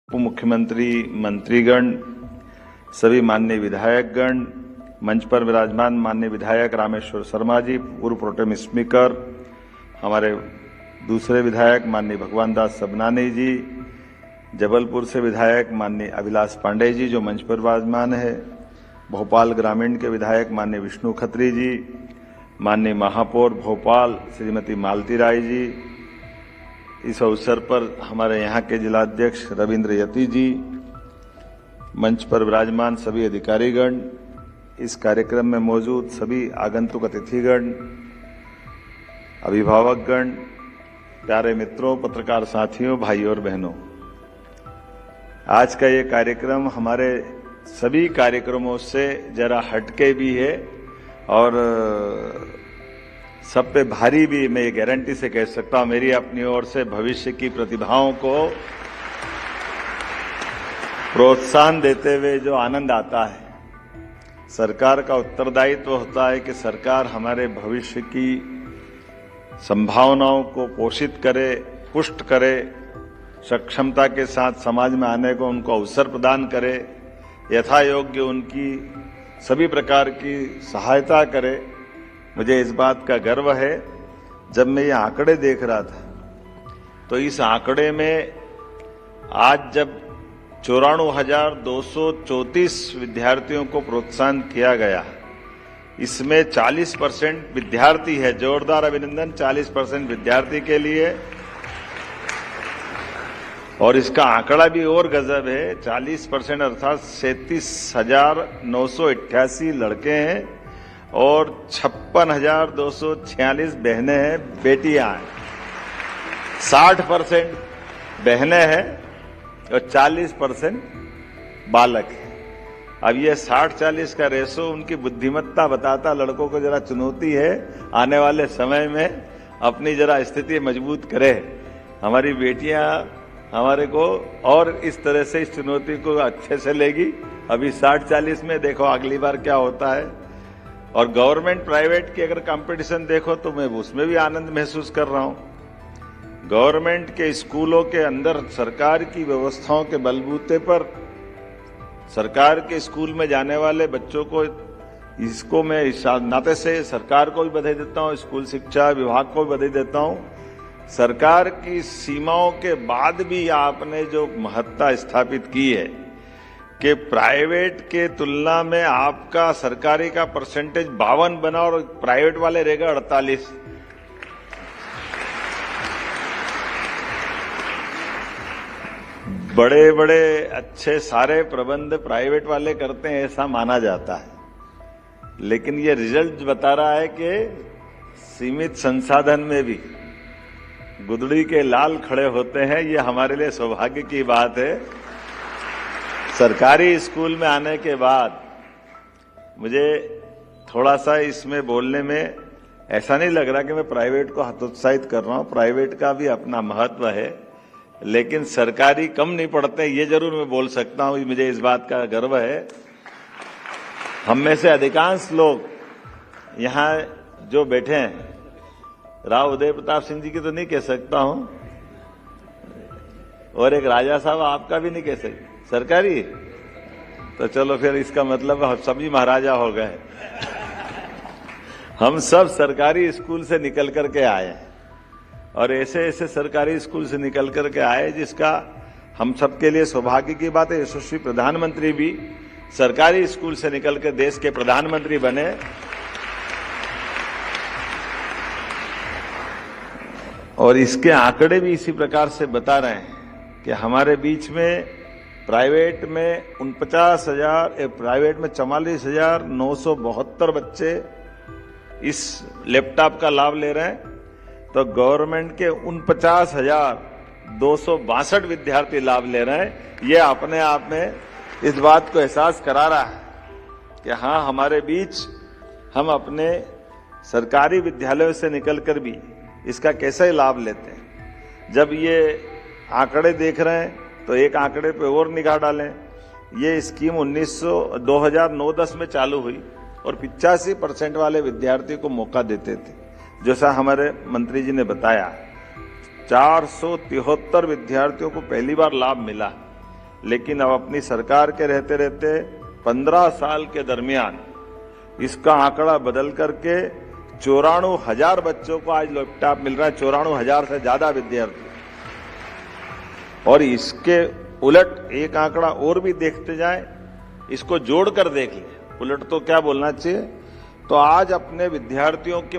उप मुख्यमंत्री, मंत्रीगण, सभी माननीय विधायकगण, मंच पर विराजमान माननीय विधायक रामेश्वर शर्मा जी, पूर्व प्रोटेम स्पीकर, हमारे दूसरे विधायक माननीय भगवान दास सबनानी जी, जबलपुर से विधायक माननीय अभिलाष पांडे जी जो मंच पर विराजमान है, भोपाल ग्रामीण के विधायक माननीय विष्णु खत्री जी, माननीय महापौर भोपाल श्रीमती मालती राय जी, इस अवसर पर हमारे यहाँ के जिलाध्यक्ष रविंद्र यति जी, मंच पर विराजमान सभी अधिकारीगण, इस कार्यक्रम में मौजूद सभी आगंतुक अतिथिगण, अभिभावकगण, प्यारे मित्रों, पत्रकार साथियों, भाइयों और बहनों, आज का ये कार्यक्रम हमारे सभी कार्यक्रमों से जरा हटके भी है और सब पे भारी भी। मैं ये गारंटी से कह सकता हूं, मेरी अपनी ओर से भविष्य की प्रतिभाओं को प्रोत्साहन देते हुए जो आनंद आता है, सरकार का उत्तरदायित्व होता है कि सरकार हमारे भविष्य की संभावनाओं को पोषित करे, पुष्ट करे, सक्षमता के साथ समाज में आने को उनको अवसर प्रदान करे, यथा योग्य उनकी सभी प्रकार की सहायता करे। मुझे इस बात का गर्व है, जब मैं ये आंकड़े देख रहा था तो इस आंकड़े में आज जब 94,234 विद्यार्थियों को प्रोत्साहन किया गया, इसमें 40% विद्यार्थी है। जोरदार अभिनंदन 40% विद्यार्थी के लिए। और इसका आंकड़ा भी और गजब है, 40% अर्थात 37,988 लड़के हैं और 56,246 बहनें हैं, बेटियां हैं। 60% बहनें हैं और 40% बालक हैं। अब ये 60-40 का रेशो उनकी बुद्धिमत्ता बताता, लड़कों को जरा चुनौती है आने वाले समय में अपनी जरा स्थिति मजबूत करे। हमारी बेटियां हमारे को और इस तरह से इस चुनौती को अच्छे से लेगी। अभी 60-40 में देखो अगली बार क्या होता है। और गवर्नमेंट प्राइवेट की अगर कंपटीशन देखो तो मैं उसमें भी आनंद महसूस कर रहा हूं। गवर्नमेंट के स्कूलों के अंदर सरकार की व्यवस्थाओं के बलबूते पर सरकार के स्कूल में जाने वाले बच्चों को, इसको मैं इस नाते से सरकार को भी बधाई देता हूं, स्कूल शिक्षा विभाग को भी बधाई देता हूं। सरकार की सीमाओं के बाद भी आपने जो महत्ता स्थापित की है कि प्राइवेट के तुलना में आपका सरकारी का परसेंटेज 52 बना और प्राइवेट वाले रहेगा 48। बड़े बड़े अच्छे सारे प्रबंध प्राइवेट वाले करते हैं ऐसा माना जाता है, लेकिन ये रिजल्ट बता रहा है कि सीमित संसाधन में भी गुदड़ी के लाल खड़े होते हैं। ये हमारे लिए सौभाग्य की बात है। सरकारी स्कूल में आने के बाद मुझे थोड़ा सा इसमें बोलने में ऐसा नहीं लग रहा कि मैं प्राइवेट को हतोत्साहित कर रहा हूं। प्राइवेट का भी अपना महत्व है, लेकिन सरकारी कम नहीं पढ़ते, ये जरूर मैं बोल सकता हूं। मुझे इस बात का गर्व है। हम में से अधिकांश लोग यहां जो बैठे हैं, राव उदय प्रताप सिंह जी की तो नहीं कह सकता हूं, और एक राजा साहब आपका भी नहीं कह सकता, सरकारी। तो चलो फिर इसका मतलब हम सभी महाराजा हो गए। हम सब सरकारी स्कूल से निकल करके आए हैं और ऐसे ऐसे सरकारी स्कूल से निकल करके आए जिसका हम सबके लिए सौभाग्य की बात है। यशस्वी प्रधानमंत्री भी सरकारी स्कूल से निकल कर देश के प्रधानमंत्री बने। और इसके आंकड़े भी इसी प्रकार से बता रहे हैं कि हमारे बीच में प्राइवेट में 44,972 बच्चे इस लैपटॉप का लाभ ले रहे हैं, तो गवर्नमेंट के 49,262 विद्यार्थी लाभ ले रहे हैं। ये अपने आप में इस बात को एहसास करा रहा है कि हाँ, हमारे बीच हम अपने सरकारी विद्यालयों से निकलकर भी इसका कैसे लाभ लेते हैं। जब ये आंकड़े देख रहे हैं तो एक आंकड़े पे और निगाह डालें। ये स्कीम 2009-10 में चालू हुई और 85% वाले विद्यार्थी को मौका देते थे। जैसा हमारे मंत्री जी ने बताया, 473 विद्यार्थियों को पहली बार लाभ मिला। लेकिन अब अपनी सरकार के रहते रहते 15 साल के दरमियान इसका आंकड़ा बदल करके 94,000 बच्चों को आज लैपटॉप मिल रहा है, 94,000 से ज्यादा विद्यार्थी। और इसके उलट एक आंकड़ा और भी देखते जाएं, इसको जोड़कर देख लें, उलट तो क्या बोलना चाहिए, तो आज अपने विद्यार्थियों के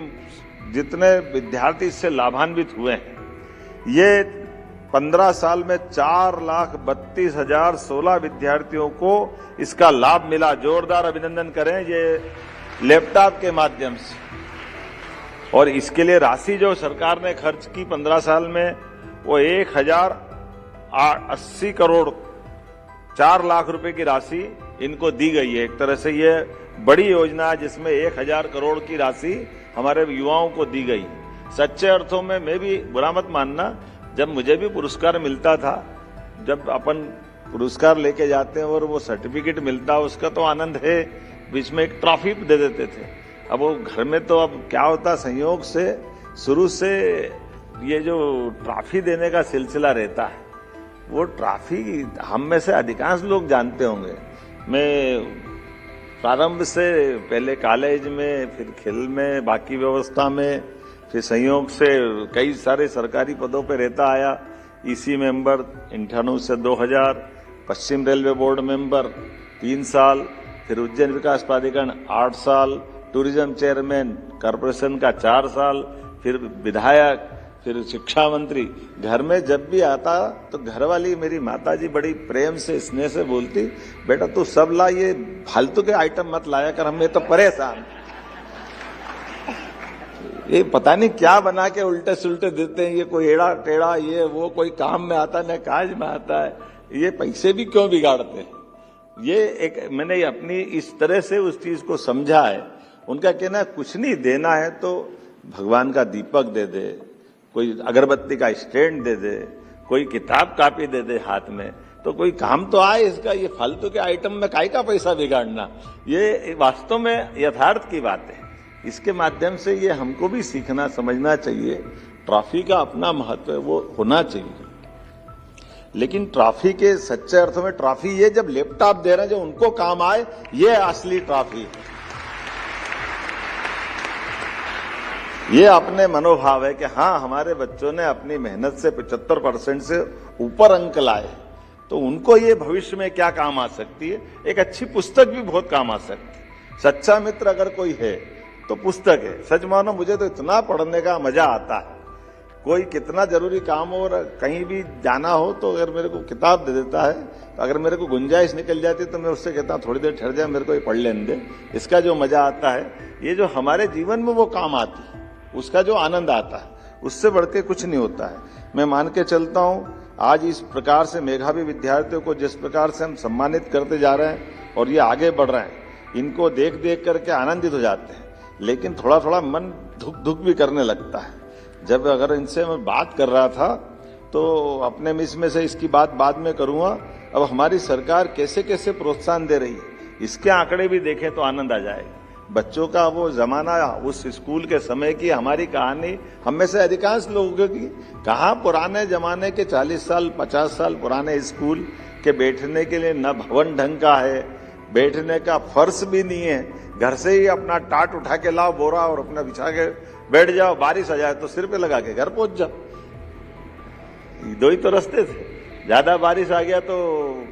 जितने विद्यार्थी इससे लाभान्वित हुए हैं, ये 15 साल में 4,32,016 विद्यार्थियों को इसका लाभ मिला। जोरदार अभिनंदन करें ये लैपटॉप के माध्यम से। और इसके लिए राशि जो सरकार ने खर्च की 15 साल में, वो 1,080 करोड़ 4 लाख रुपए की राशि इनको दी गई है। एक तरह से ये बड़ी योजना है जिसमें 1,000 करोड़ की राशि हमारे युवाओं को दी गई। सच्चे अर्थों में मैं भी बुरा मत मानना, जब मुझे भी पुरस्कार मिलता था, जब अपन पुरस्कार लेके जाते हैं और वो सर्टिफिकेट मिलता, उसका तो आनंद है, बीच में एक ट्रॉफी दे देते थे। अब वो घर में तो अब क्या होता, संयोग से शुरू से ये जो ट्रॉफी देने का सिलसिला रहता है, वो ट्रॉफी हम में से अधिकांश लोग जानते होंगे। मैं प्रारंभ से पहले कॉलेज में, फिर खेल में, बाकी व्यवस्था में, फिर संयोग से कई सारे सरकारी पदों पे रहता आया। ईसी मेंबर 98 से 2000, पश्चिम रेलवे बोर्ड मेंबर 3 साल, फिर उज्जैन विकास प्राधिकरण 8 साल, टूरिज्म चेयरमैन कॉर्पोरेशन का 4 साल, फिर विधायक, फिर शिक्षा मंत्री। घर में जब भी आता तो घरवाली मेरी माताजी बड़ी प्रेम से स्नेह से बोलती, बेटा तू सब ला, ये फालतू के आइटम मत लाया कर, हमें तो परेशान। ये पता नहीं क्या बना के उल्टे सुल्टे देते हैं, ये कोई एड़ा टेढ़ा, ये वो कोई काम में आता न काज में आता है, ये पैसे भी क्यों बिगाड़ते हैं। ये एक मैंने अपनी इस तरह से उस चीज को समझा है। उनका कहना है कुछ नहीं देना है तो भगवान का दीपक दे दे, कोई अगरबत्ती का स्टैंड दे दे, कोई किताब कापी दे दे हाथ में, तो कोई काम तो आए इसका। ये फालतू के आइटम में काय का पैसा बिगाड़ना, ये वास्तव में यथार्थ की बात है। इसके माध्यम से ये हमको भी सीखना समझना चाहिए, ट्रॉफी का अपना महत्व है, वो होना चाहिए। लेकिन ट्रॉफी के सच्चे अर्थों में ट्रॉफी ये जब लैपटॉप दे रहे हैं जो उनको काम आए, ये असली ट्रॉफी है। ये अपने मनोभाव है कि हाँ, हमारे बच्चों ने अपनी मेहनत से 75% से ऊपर अंक लाए, तो उनको ये भविष्य में क्या काम आ सकती है। एक अच्छी पुस्तक भी बहुत काम आ सकती है। सच्चा मित्र अगर कोई है तो पुस्तक है। सच मानो मुझे तो इतना पढ़ने का मजा आता है, कोई कितना जरूरी काम हो और कहीं भी जाना हो तो अगर मेरे को किताब दे देता है, तो अगर मेरे को गुंजाइश निकल जाती तो मैं उससे कहता हूँ थोड़ी देर ठहर जाए, मेरे को ये पढ़ लेने दे। इसका जो मजा आता है, ये जो हमारे जीवन में वो काम आती है, उसका जो आनंद आता है, उससे बढ़ के कुछ नहीं होता है। मैं मान के चलता हूँ आज इस प्रकार से मेधावी विद्यार्थियों को जिस प्रकार से हम सम्मानित करते जा रहे हैं और ये आगे बढ़ रहे हैं, इनको देख देख करके आनंदित हो जाते हैं। लेकिन थोड़ा थोड़ा मन धुक धुक भी करने लगता है। जब अगर इनसे मैं बात कर रहा था तो अपने मिस में से इसकी बात बाद में करूंगा। अब हमारी सरकार कैसे कैसे प्रोत्साहन दे रही है, इसके आंकड़े भी देखें तो आनंद आ जाएगा। बच्चों का वो जमाना, उस स्कूल के समय की हमारी कहानी हम में से अधिकांश लोगों की, कहाँ पुराने जमाने के 40 साल 50 साल पुराने स्कूल के बैठने के लिए न भवन ढंग का है, बैठने का फर्श भी नहीं है। घर से ही अपना टाट उठा के लाओ बोरा और अपना बिछा के बैठ जाओ, बारिश आ जाए तो सिर पे लगा के घर पहुंच जाओ। दो ही तो रास्ते थे। ज्यादा बारिश आ गया तो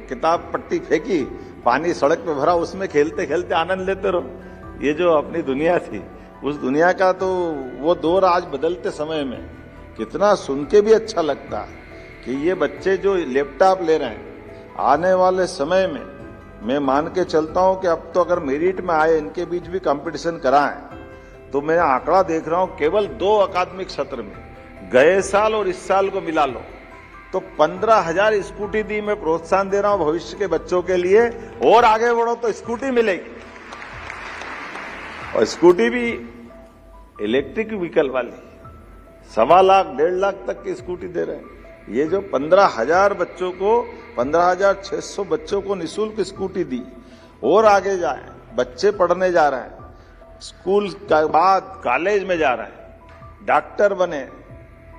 किताब पट्टी फेंकी, पानी सड़क पे भरा, उसमें खेलते खेलते आनंद लेते रहो। ये जो अपनी दुनिया थी, उस दुनिया का तो वो दौर आज बदलते समय में कितना सुन के भी अच्छा लगता है कि ये बच्चे जो लैपटॉप ले रहे हैं, आने वाले समय में मैं मान के चलता हूं कि अब तो अगर मेरिट में आए, इनके बीच भी कंपटीशन कराएं, तो मैं आंकड़ा देख रहा हूं केवल 2 अकादमिक सत्र में, गए साल और इस साल को मिला लो तो 15,000 स्कूटी दी। मैं प्रोत्साहन दे रहा हूं भविष्य के बच्चों के लिए, और आगे बढ़ो तो स्कूटी मिलेगी, और स्कूटी भी इलेक्ट्रिक व्हीकल वाली। 1.25 लाख 1.5 लाख तक की स्कूटी दे रहे हैं। ये जो 15,000 बच्चों को, 15,600 बच्चों को निःशुल्क स्कूटी दी, और आगे जाए, बच्चे पढ़ने जा रहे हैं, स्कूल के बाद कॉलेज में जा रहे हैं, डॉक्टर बने,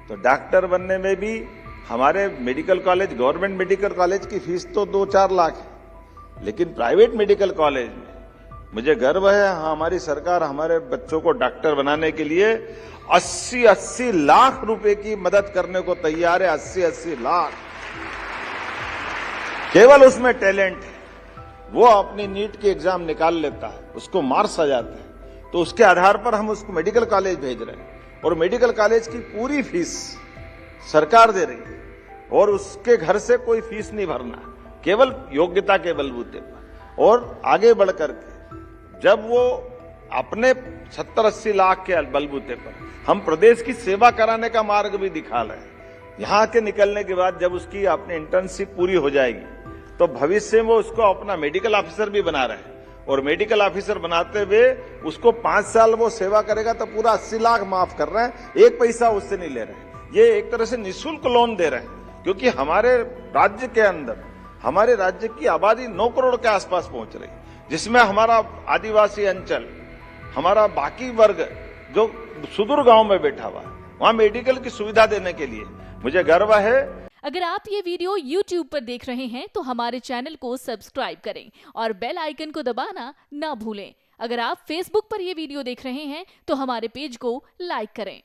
तो डॉक्टर बनने में भी हमारे medical college, government medical college की फीस तो 2-4 लाख है, लेकिन प्राइवेट मेडिकल कॉलेज में मुझे गर्व है, हमारी सरकार हमारे बच्चों को डॉक्टर बनाने के लिए 80-80 लाख रुपए की मदद करने को तैयार है। 80-80 लाख, केवल उसमें टैलेंट है, वो अपनी नीट की एग्जाम निकाल लेता है, उसको मार्क्स आ जाता है, तो उसके आधार पर हम उसको मेडिकल कॉलेज भेज रहे हैं और मेडिकल कॉलेज की पूरी फीस सरकार दे रही है और उसके घर से कोई फीस नहीं भरना, केवल योग्यता के बलबूते पर। और आगे बढ़कर के जब वो अपने 70-80 लाख के बलबूते पर हम प्रदेश की सेवा कराने का मार्ग भी दिखा रहे हैं। यहां के निकलने के बाद जब उसकी अपनी इंटर्नशिप पूरी हो जाएगी तो भविष्य में वो उसको अपना मेडिकल ऑफिसर भी बना रहे हैं और मेडिकल ऑफिसर बनाते हुए उसको 5 साल वो सेवा करेगा तो पूरा 80 लाख माफ कर रहे हैं, 1 पैसा उससे नहीं ले रहे हैं। ये एक तरह से निःशुल्क लोन दे रहे हैं, क्योंकि हमारे राज्य के अंदर हमारे राज्य की आबादी 9 करोड़ के आसपास पहुंच रही है, जिसमें हमारा आदिवासी अंचल, हमारा बाकी वर्ग जो सुदूर गांव में बैठा हुआ है, वहां मेडिकल की सुविधा देने के लिए मुझे गर्व है। अगर आप ये वीडियो YouTube पर देख रहे हैं तो हमारे चैनल को सब्सक्राइब करें और बेल आइकन को दबाना ना भूलें। अगर आप Facebook पर ये वीडियो देख रहे हैं तो हमारे पेज को लाइक करें।